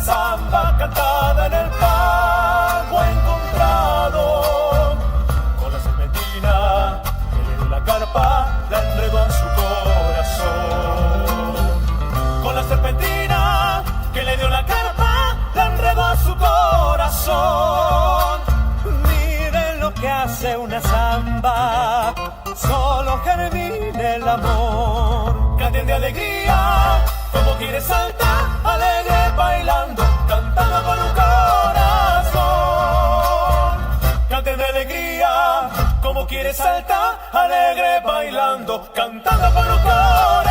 samba cantada en el pago encontrado, con la serpentina que le dio la carpa, la enredó en su corazón. Con la serpentina que le dio la carpa, la enredó en su corazón. Miren lo que hace una samba, solo germina el amor. Canten de alegría, como quiere saltar, alegre bailando, cantando por un corazón. Canten de alegría, como quiere saltar, alegre bailando, cantando por un corazón.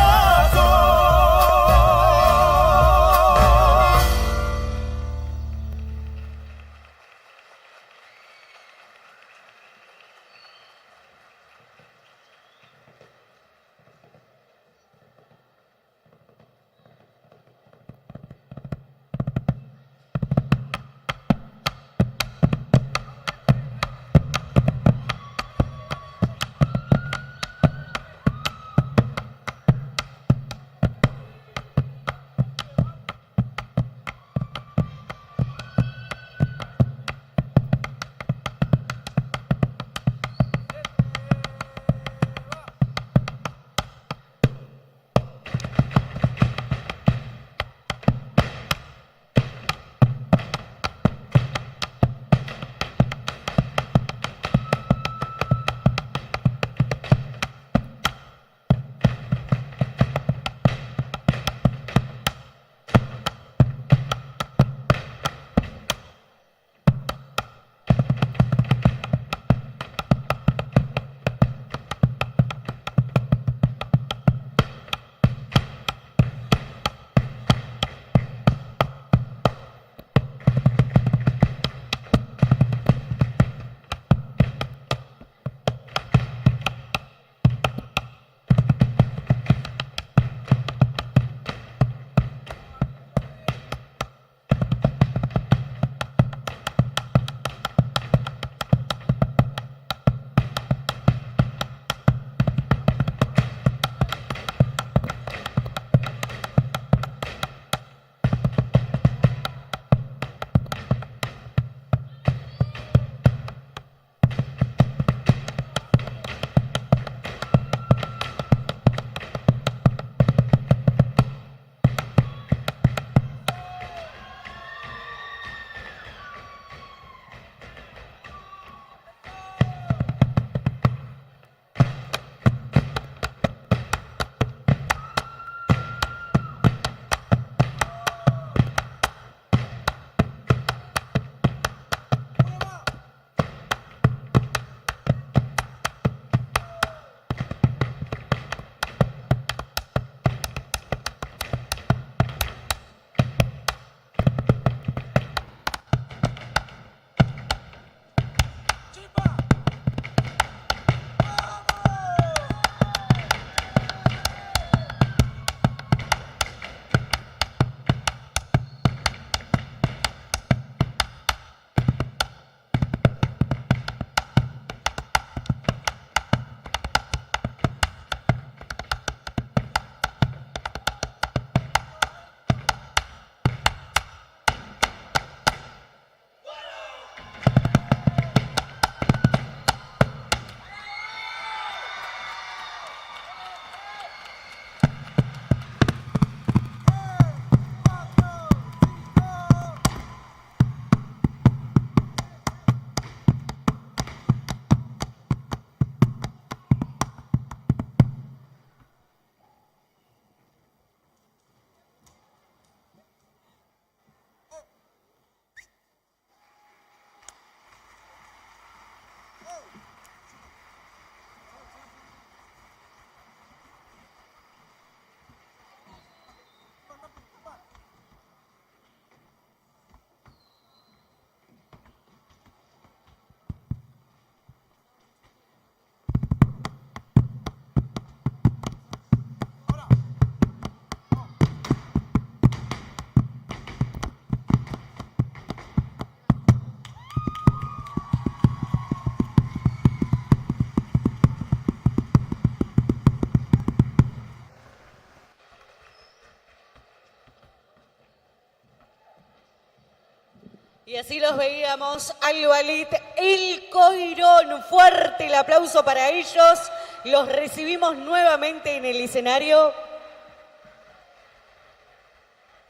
Y así los veíamos al ballet El Coirón. Fuerte el aplauso para ellos. Los recibimos nuevamente en el escenario.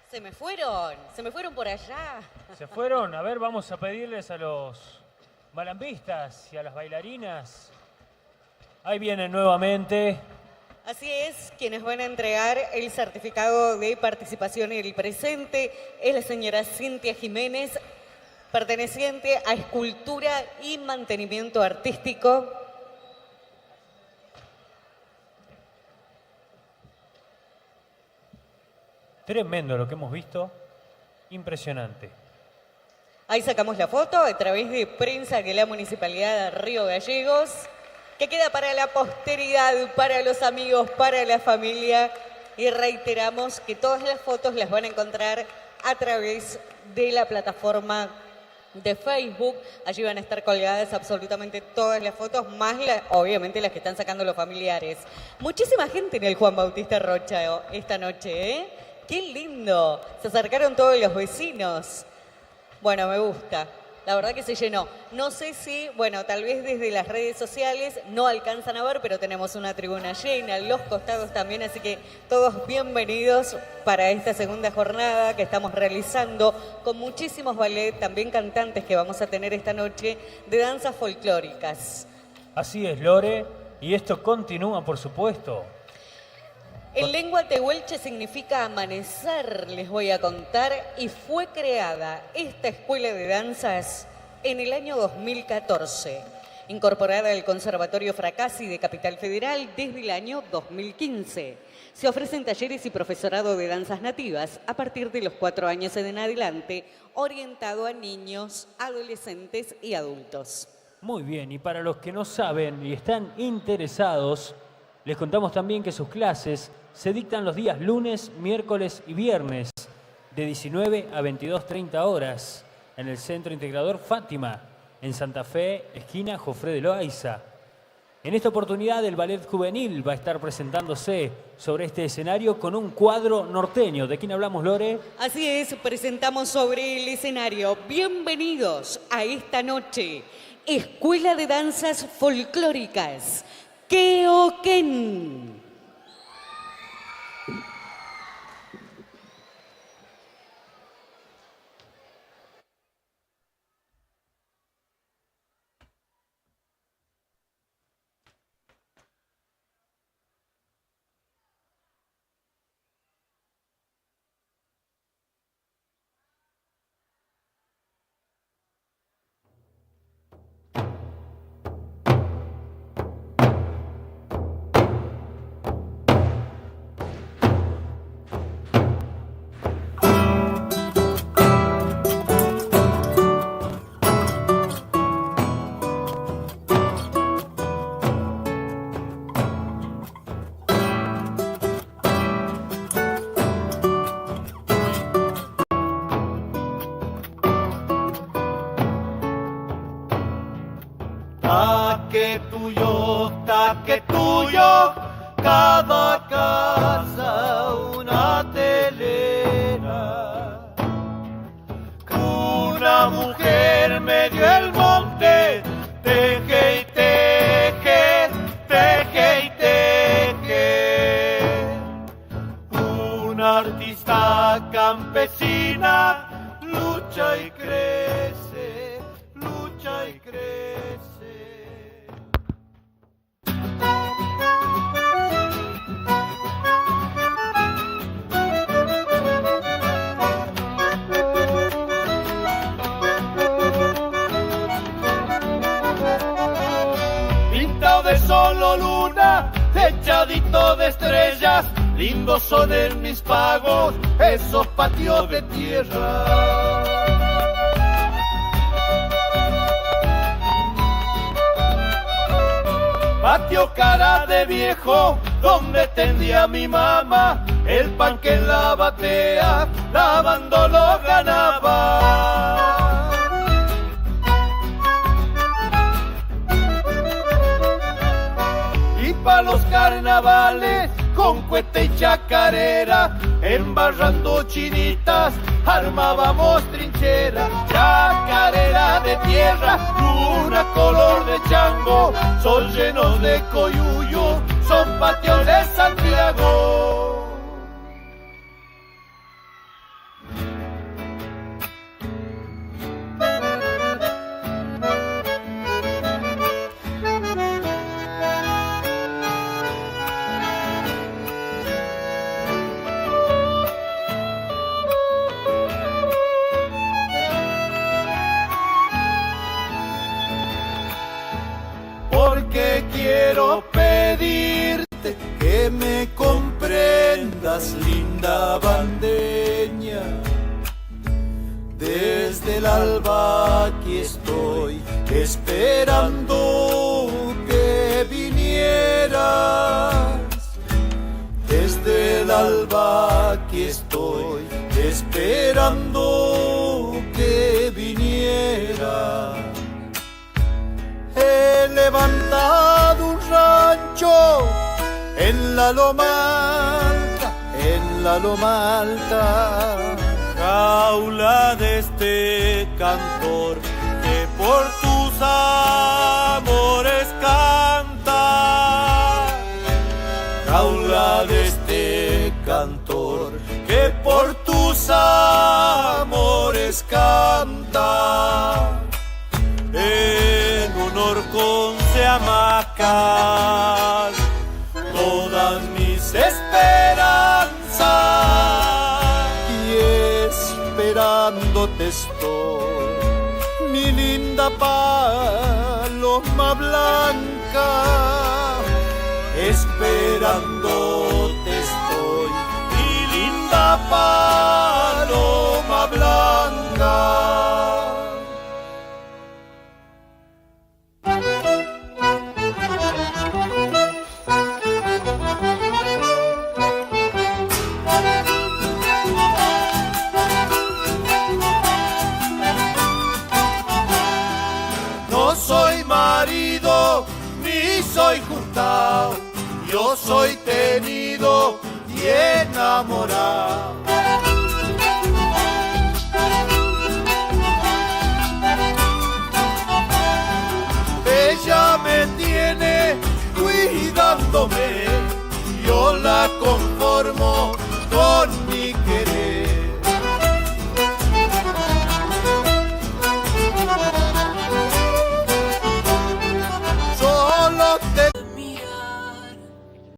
Se me fueron por allá. Se fueron. A ver, vamos a pedirles a los malambistas y a las bailarinas. Ahí vienen nuevamente. Así es, quienes van a entregar el certificado de participación en el presente es la señora Cintia Jiménez, perteneciente a Escultura y Mantenimiento Artístico. Tremendo lo que hemos visto. Impresionante. Ahí sacamos la foto a través de prensa de la Municipalidad de Río Gallegos, que queda para la posteridad, para los amigos, para la familia. Y reiteramos que todas las fotos las van a encontrar a través de la plataforma de Facebook. Allí van a estar colgadas absolutamente todas las fotos, más obviamente las que están sacando los familiares. Muchísima gente en el Juan Bautista Rocha esta noche, ¿eh? ¡Qué lindo! Se acercaron todos los vecinos. Bueno, me gusta. La verdad que se llenó. No sé si, bueno, tal vez desde las redes sociales no alcanzan a ver, pero tenemos una tribuna llena, los costados también, así que todos bienvenidos para esta segunda jornada que estamos realizando con muchísimos ballet, también cantantes que vamos a tener esta noche de danzas folclóricas. Así es, Lore, y esto continúa, por supuesto. En lengua tehuelche significa amanecer, les voy a contar, y fue creada esta escuela de danzas en el año 2014, incorporada al Conservatorio Fracassi de Capital Federal desde el año 2015. Se ofrecen talleres y profesorado de danzas nativas a partir de los 4 años en adelante, orientado a niños, adolescentes y adultos. Muy bien, y para los que no saben y están interesados, les contamos también que sus clases se dictan los días lunes, miércoles y viernes de 19 a 22:30 horas en el Centro Integrador Fátima, en Santa Fe, esquina Jofré de Loaiza. En esta oportunidad el Ballet Juvenil va a estar presentándose sobre este escenario con un cuadro norteño. ¿De quién hablamos, Lore? Así es, presentamos sobre el escenario. Bienvenidos a esta noche, Escuela de Danzas Folclóricas, Queoquén. Taque tuyo, cada casa una telera. Una mujer me dio el monte, teje y teje, teje y teje. Una artista campesina lucha y crece, lucha y crece. De sol o luna, techadito de estrellas, lindos son en mis pagos esos patios de tierra. Patio cara de viejo, donde tendía mi mamá, el pan que en la batea, lavando lo ganaba. Pa' los carnavales con cuete y chacarera, embarrando chinitas, armábamos trinchera, chacarera de tierra, luna color de chango, sol llenos de coyuyo, son patios de Santiago. Porque quiero pedirte que me comprendas, linda bandeña. Desde el alba aquí estoy esperando que vinieras. Desde el alba aquí estoy esperando que vinieras. He levantado un rancho en la loma alta, jaula de este cantor que por tus amores canta, jaula de este cantor que por tus amores canta. En un horcón se amacan todas mis esperanzas y esperándote estoy, mi linda paloma blanca, esperándote estoy, mi linda paloma blanca. No soy marido ni soy juntao, yo soy tenido y enamorado. Ella me tiene cuidándome